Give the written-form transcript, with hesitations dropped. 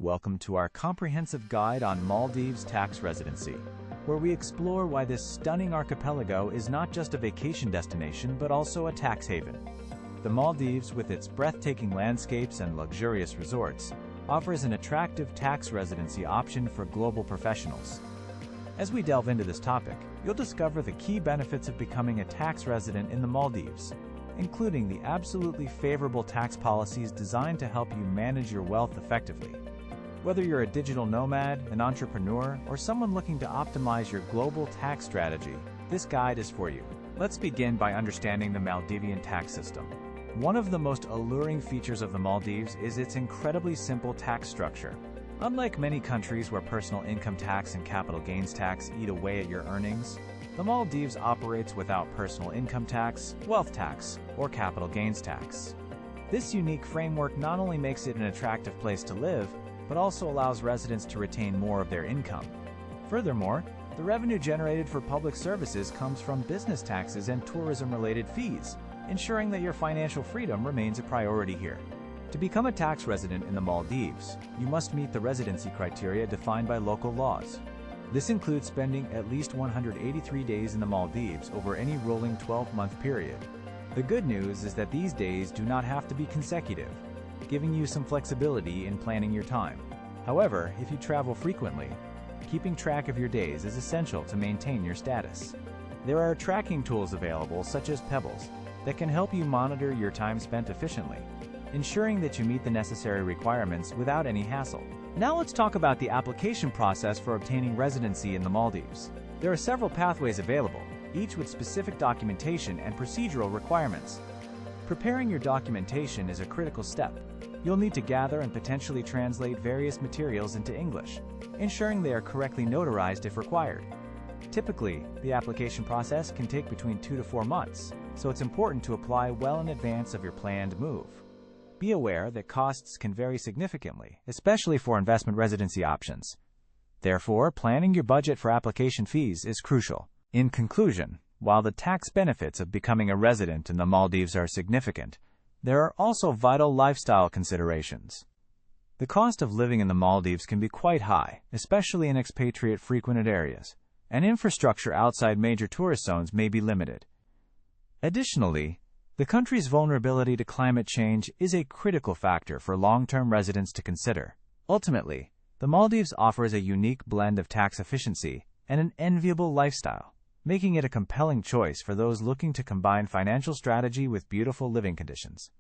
Welcome to our comprehensive guide on Maldives tax residency, where we explore why this stunning archipelago is not just a vacation destination but also a tax haven. The Maldives, with its breathtaking landscapes and luxurious resorts, offers an attractive tax residency option for global professionals. As we delve into this topic, you'll discover the key benefits of becoming a tax resident in the Maldives, including the absolutely favorable tax policies designed to help you manage your wealth effectively. Whether you're a digital nomad, an entrepreneur, or someone looking to optimize your global tax strategy, this guide is for you. Let's begin by understanding the Maldivian tax system. One of the most alluring features of the Maldives is its incredibly simple tax structure. Unlike many countries where personal income tax and capital gains tax eat away at your earnings, the Maldives operates without personal income tax, wealth tax, or capital gains tax. This unique framework not only makes it an attractive place to live, but also allows residents to retain more of their income. Furthermore, the revenue generated for public services comes from business taxes and tourism-related fees, ensuring that your financial freedom remains a priority here. To become a tax resident in the Maldives, you must meet the residency criteria defined by local laws. This includes spending at least 183 days in the Maldives over any rolling 12-month period. The good news is that these days do not have to be consecutive, giving you some flexibility in planning your time. However, if you travel frequently, keeping track of your days is essential to maintain your status. There are tracking tools available, such as Pebbles, that can help you monitor your time spent efficiently, ensuring that you meet the necessary requirements without any hassle. Now let's talk about the application process for obtaining residency in the Maldives. There are several pathways available, each with specific documentation and procedural requirements. Preparing your documentation is a critical step. You'll need to gather and potentially translate various materials into English, ensuring they are correctly notarized if required. Typically, the application process can take between 2 to 4 months, so it's important to apply well in advance of your planned move. Be aware that costs can vary significantly, especially for investment residency options. Therefore, planning your budget for application fees is crucial. In conclusion, while the tax benefits of becoming a resident in the Maldives are significant, there are also vital lifestyle considerations. The cost of living in the Maldives can be quite high, especially in expatriate-frequented areas, and infrastructure outside major tourist zones may be limited. Additionally, the country's vulnerability to climate change is a critical factor for long-term residents to consider. Ultimately, the Maldives offers a unique blend of tax efficiency and an enviable lifestyle, making it a compelling choice for those looking to combine financial strategy with beautiful living conditions.